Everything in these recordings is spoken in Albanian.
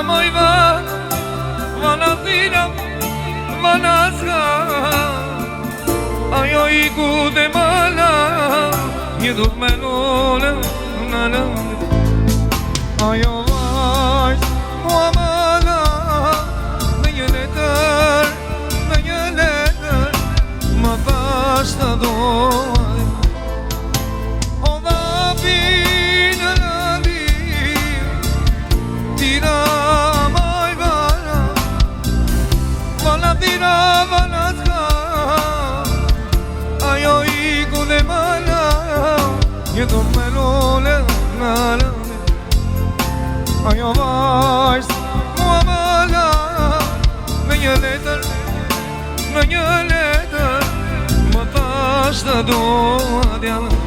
moj vana thira, vana s'ka. Ajo I ku dhe mala, një duk me lole, në ajo vajt, mua mala, me një letër, më thash të doj. O dha pinë në dim, tira moj vana, vana tira, vana s'ka. Ajo I ku dhe mala, një duk me lole, në ajo vajt, mua mala, me një letër, më thash të dua djallë.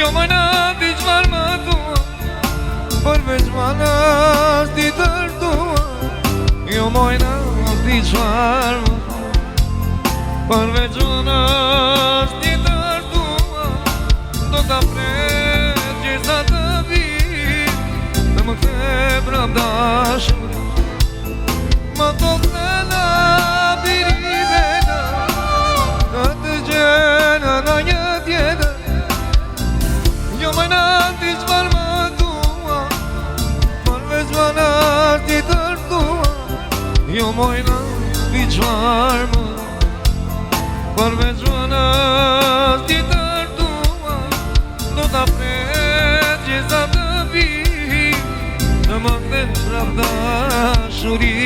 Jo më nati qmar më tua, përveç manas ti tërtua. Jo më nati qmar më tua, përveç manas ti tërtua. Do t'a pret gjesa të vim, dhe më kthe prap dashuri. Më tot në na birivena, në të gjena në një tjetër. Jo më nati qmar më tua, përveç më nati tërtua. Jo më nati qmar më tua, përveç më nati tërtua. Do t'a pret gjesa të vim, dhe më kthe prap dashuri.